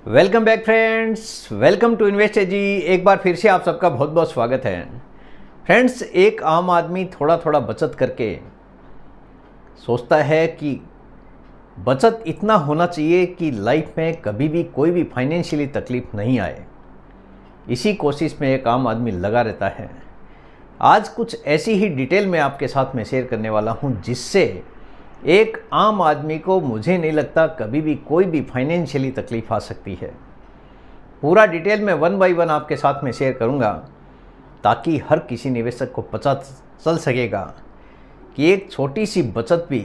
Welcome back friends, welcome to invest ji. एक बार फिर से आप सबका बहुत बहुत स्वागत है। फ्रेंड्स, एक आम आदमी थोड़ा थोड़ा बचत करके सोचता है कि बचत इतना होना चाहिए कि लाइफ में कभी भी कोई भी फाइनेंशियली तकलीफ नहीं आए। इसी कोशिश में एक आम आदमी लगा रहता है। आज कुछ ऐसी ही डिटेल में आपके साथ में शेयर करने वाला हूँ जिससे एक आम आदमी को मुझे नहीं लगता कभी भी कोई भी फाइनेंशियली तकलीफ आ सकती है। पूरा डिटेल में वन बाय वन आपके साथ में शेयर करूंगा ताकि हर किसी निवेशक को पता चल सकेगा कि एक छोटी सी बचत भी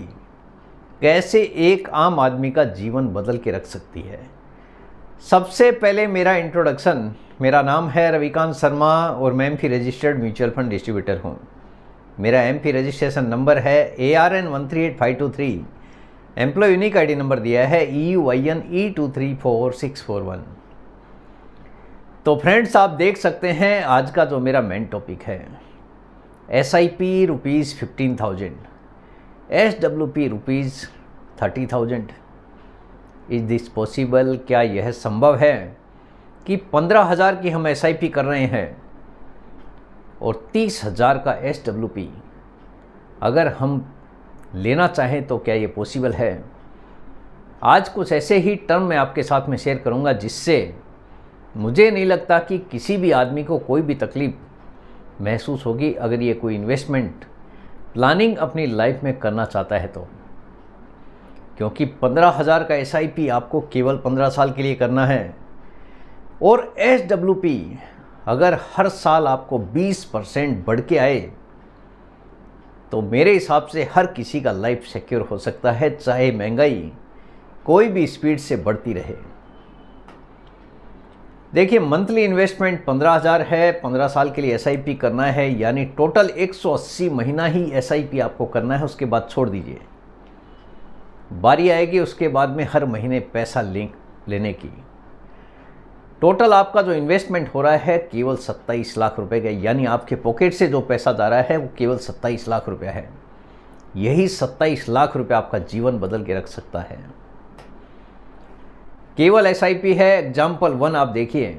कैसे एक आम आदमी का जीवन बदल के रख सकती है। सबसे पहले मेरा इंट्रोडक्शन, मेरा नाम है रविकांत शर्मा और मैं AMFI registered mutual fund distributor हूँ। मेरा एमपी रजिस्ट्रेशन नंबर है ARN 138523। Employee unique ID number दिया है EUIN E234641। तो फ्रेंड्स, आप देख सकते हैं आज का जो मेरा मेन टॉपिक है, SIP ₹15,000, SWP ₹30,000। Is this possible? क्या यह संभव है कि 15,000 की हम SIP कर रहे हैं और 30,000 का SWP अगर हम लेना चाहें तो क्या ये पॉसिबल है? आज कुछ ऐसे ही टर्म मैं आपके साथ में शेयर करूंगा जिससे मुझे नहीं लगता कि किसी भी आदमी को कोई भी तकलीफ महसूस होगी अगर ये कोई इन्वेस्टमेंट प्लानिंग अपनी लाइफ में करना चाहता है तो। क्योंकि 15,000 का SIP आपको केवल 15 साल के लिए करना है और SWP अगर हर साल आपको 20% बढ़ के आए तो मेरे हिसाब से हर किसी का लाइफ सिक्योर हो सकता है, चाहे महंगाई कोई भी स्पीड से बढ़ती रहे। देखिए, मंथली इन्वेस्टमेंट 15,000 है, 15 साल के लिए SIP करना है, यानी टोटल 180 महीना ही SIP आपको करना है। उसके बाद छोड़ दीजिए, बारी आएगी उसके बाद में हर महीने पैसा लेने की। टोटल आपका जो इन्वेस्टमेंट हो रहा है केवल 27 लाख रुपए का, यानी आपके पॉकेट से जो पैसा जा रहा है वो केवल 27 लाख रुपया है। यही 27 लाख रुपए आपका जीवन बदल के रख सकता है। केवल SIP है। एग्जाम्पल 1 आप देखिए,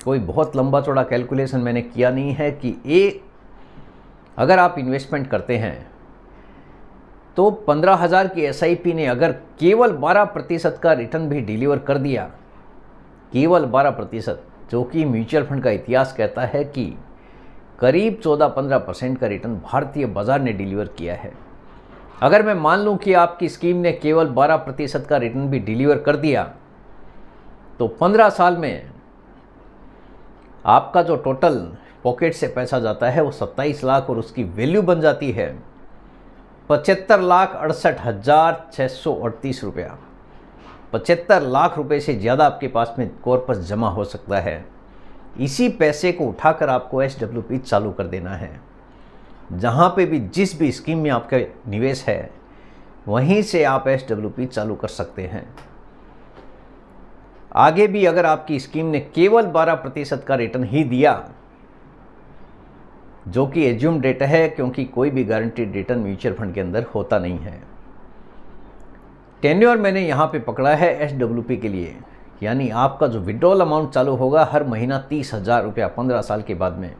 कोई बहुत लंबा चौड़ा कैलकुलेशन मैंने किया नहीं है कि अगर आप इन्वेस्टमेंट करते हैं तो 15,000 की SIP ने अगर केवल 12% का रिटर्न भी डिलीवर कर दिया, केवल 12%, जो कि म्यूचुअल फंड का इतिहास कहता है कि करीब 14-15% का रिटर्न भारतीय बाजार ने डिलीवर किया है। अगर मैं मान लूं कि आपकी स्कीम ने केवल 12% का रिटर्न भी डिलीवर कर दिया तो 15 साल में आपका जो टोटल पॉकेट से पैसा जाता है वो 27 लाख और उसकी वैल्यू बन जाती है 75,68,638 रुपया। 75 लाख रुपए से ज़्यादा आपके पास में कॉर्पस जमा हो सकता है। इसी पैसे को उठाकर आपको SWP चालू कर देना है। जहाँ पे भी जिस भी स्कीम में आपका निवेश है वहीं से आप SWP चालू कर सकते हैं। आगे भी अगर आपकी स्कीम ने केवल 12% का रिटर्न ही दिया, जो कि एज्यूम डेट है, क्योंकि कोई भी गारंटीड रिटर्न म्यूचुअल फंड के अंदर होता नहीं है। टेन्योर मैंने यहाँ पे पकड़ा है SWP के लिए, यानी आपका जो विड्रॉल अमाउंट चालू होगा हर महीना 30,000 रुपया 15 साल के बाद में।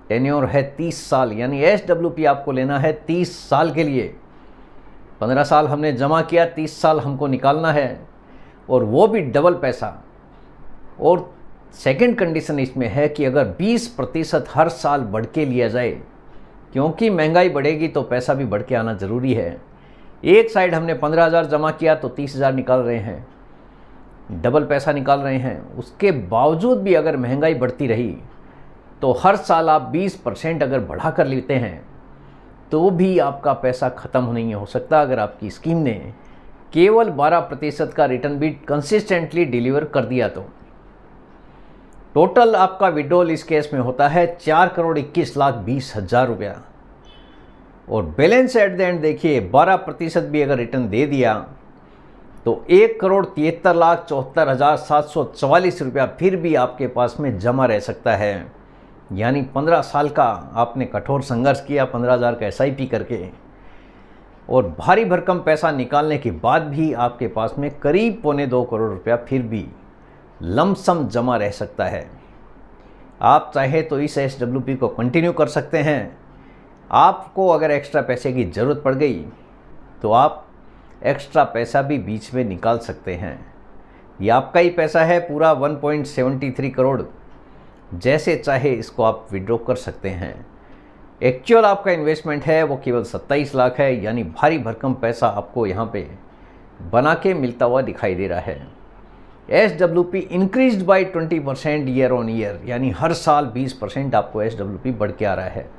टेन्योर है 30 साल, यानी SWP आपको लेना है 30 साल के लिए। 15 साल हमने जमा किया, 30 साल हमको निकालना है और वो भी डबल पैसा। और सेकंड कंडीशन इसमें है कि अगर 20% हर साल बढ़ के लिया जाए, क्योंकि महंगाई बढ़ेगी तो पैसा भी बढ़ के आना ज़रूरी है। एक साइड हमने 15,000 जमा किया तो 30,000 निकाल रहे हैं, डबल पैसा निकाल रहे हैं। उसके बावजूद भी अगर महंगाई बढ़ती रही तो हर साल आप 20% अगर बढ़ा कर लेते हैं तो भी आपका पैसा ख़त्म नहीं हो सकता अगर आपकी स्कीम ने केवल 12% का रिटर्न भी कंसिस्टेंटली डिलीवर कर दिया तो। टोटल आपका विड्रॉल इस केस में होता है 4,21,20,000 रुपया। और बैलेंस एट द एंड देखिए, 12% भी अगर रिटर्न दे दिया तो 1,73,74,744 रुपया फिर भी आपके पास में जमा रह सकता है। यानी 15 साल का आपने कठोर संघर्ष किया 15,000 का SIP करके, और भारी भरकम पैसा निकालने के बाद भी आपके पास में करीब 1.25 करोड़ रुपया फिर भी लमसम जमा रह सकता है। आप चाहे तो इस SWP को कंटिन्यू कर सकते हैं। आपको अगर एक्स्ट्रा पैसे की ज़रूरत पड़ गई तो आप एक्स्ट्रा पैसा भी बीच में निकाल सकते हैं। ये आपका ही पैसा है, पूरा 1.73 करोड़, जैसे चाहे इसको आप विड्रॉ कर सकते हैं। एक्चुअल आपका इन्वेस्टमेंट है वो केवल 27 लाख है, यानी भारी भरकम पैसा आपको यहाँ पे बना के मिलता हुआ दिखाई दे रहा है। SWP increased by 20% year on year, यानी हर साल 20% आपको SWP बढ़ के आ रहा है।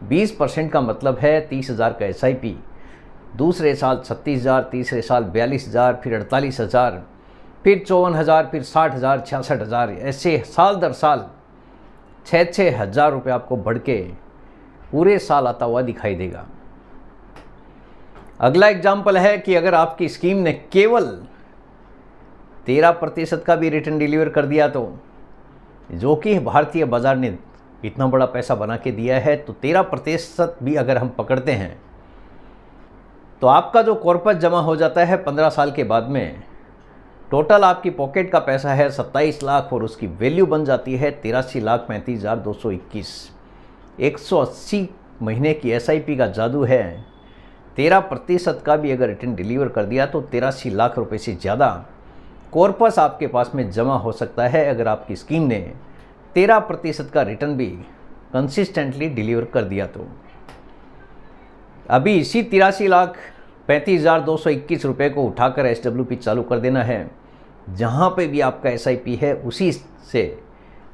20% का मतलब है 30,000 का SIP, दूसरे साल 36,000, तीसरे साल 42,000, फिर 48,000, फिर 54,000, फिर 60,000, 66,000, ऐसे साल दर साल 6-6 हज़ार रुपये आपको बढ़ के पूरे साल आता हुआ दिखाई देगा। अगला एग्जाम्पल है कि अगर आपकी स्कीम ने केवल 13% का भी रिटर्न डिलीवर कर दिया, तो जो कि भारतीय बाजार ने इतना बड़ा पैसा बना के दिया है, तो 13% भी अगर हम पकड़ते हैं तो आपका जो कॉर्पस जमा हो जाता है 15 साल के बाद में, टोटल आपकी पॉकेट का पैसा है 27 लाख और उसकी वैल्यू बन जाती है 83,35,221। 180 महीने की SIP का जादू है। 13% का भी अगर रिटर्न डिलीवर कर दिया तो 83 लाख रुपए से ज़्यादा कॉर्पस आपके पास में जमा हो सकता है, अगर आपकी स्कीम ने 13% का रिटर्न भी कंसिस्टेंटली डिलीवर कर दिया तो। अभी इसी 83,35,221 रुपये को उठाकर SWP चालू कर देना है। जहाँ पे भी आपका SIP है उसी से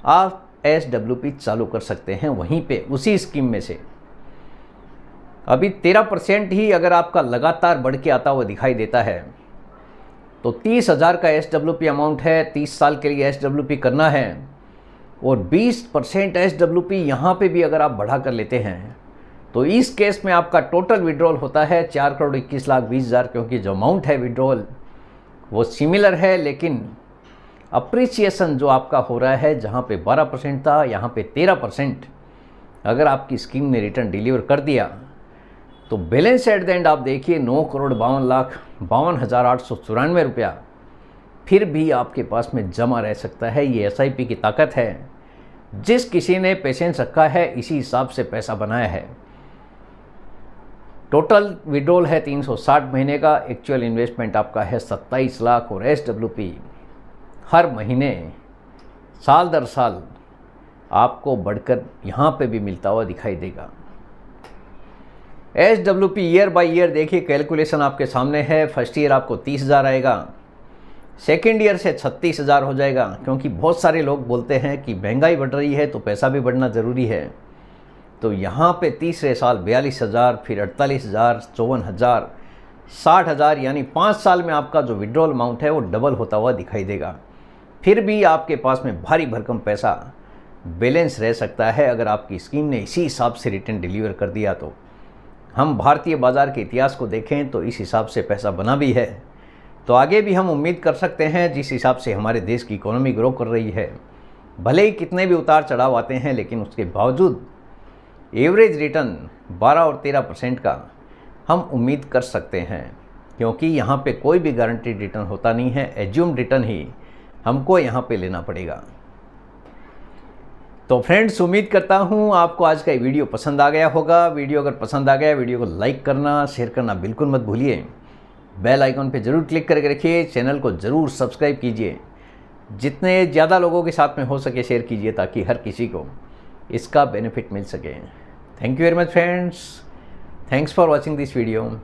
आप SWP चालू कर सकते हैं, वहीं पे उसी स्कीम में से। अभी 13% ही अगर आपका लगातार बढ़ के आता हुआ दिखाई देता है तो 30,000 का SWP अमाउंट है, 30 साल के लिए SWP करना है, और 20% SWP यहाँ पे भी अगर आप बढ़ा कर लेते हैं तो इस केस में आपका टोटल विड्रॉल होता है 4,21,20,000, क्योंकि जो अमाउंट है विड्रॉल वो सिमिलर है, लेकिन अप्रिसिएशन जो आपका हो रहा है, जहाँ पे 12% था यहाँ पे 13% अगर आपकी स्कीम ने रिटर्न डिलीवर कर दिया तो बैलेंस एट द एंड आप देखिए 9,52,52,894 रुपया फिर भी आपके पास में जमा रह सकता है। ये SIP की ताकत है। जिस किसी ने पेशेंस रखा है इसी हिसाब से पैसा बनाया है। टोटल विड्रॉल है 360 महीने का, एक्चुअल इन्वेस्टमेंट आपका है 27 लाख और SWP हर महीने साल दर साल आपको बढ़कर यहाँ पे भी मिलता हुआ दिखाई देगा। SWP ईयर बाय ईयर देखिए, कैलकुलेशन आपके सामने है। फर्स्ट ईयर आपको 30,000 आएगा, सेकेंड ईयर से 36,000 हो जाएगा, क्योंकि बहुत सारे लोग बोलते हैं कि महंगाई बढ़ रही है तो पैसा भी बढ़ना ज़रूरी है। तो यहाँ पे तीसरे साल 42,000, फिर 48,000, 54,000, 60,000, यानी 5 साल में आपका जो विड्रॉल अमाउंट है वो डबल होता हुआ दिखाई देगा। फिर भी आपके पास में भारी भरकम पैसा बैलेंस रह सकता है अगर आपकी स्कीम ने इसी हिसाब से रिटर्न डिलीवर कर दिया तो। हम भारतीय बाज़ार के इतिहास को देखें तो इस हिसाब से पैसा बना भी है, तो आगे भी हम उम्मीद कर सकते हैं जिस हिसाब से हमारे देश की इकोनॉमी ग्रो कर रही है, भले ही कितने भी उतार चढ़ाव आते हैं, लेकिन उसके बावजूद एवरेज रिटर्न 12 और 13% का हम उम्मीद कर सकते हैं, क्योंकि यहाँ पे कोई भी गारंटीड रिटर्न होता नहीं है। एज्यूम रिटर्न ही हमको यहाँ पे लेना पड़ेगा। तो फ्रेंड्स, उम्मीद करता हूँ आपको आज का ये वीडियो पसंद आ गया होगा। वीडियो अगर पसंद आ गया, वीडियो को लाइक करना, शेयर करना बिल्कुल मत भूलिए। बेल आइकन पे ज़रूर क्लिक करके रखिए। चैनल को ज़रूर सब्सक्राइब कीजिए। जितने ज़्यादा लोगों के साथ में हो सके शेयर कीजिए, ताकि हर किसी को इसका बेनिफिट मिल सके। Thank you very much friends. Thanks for watching this video.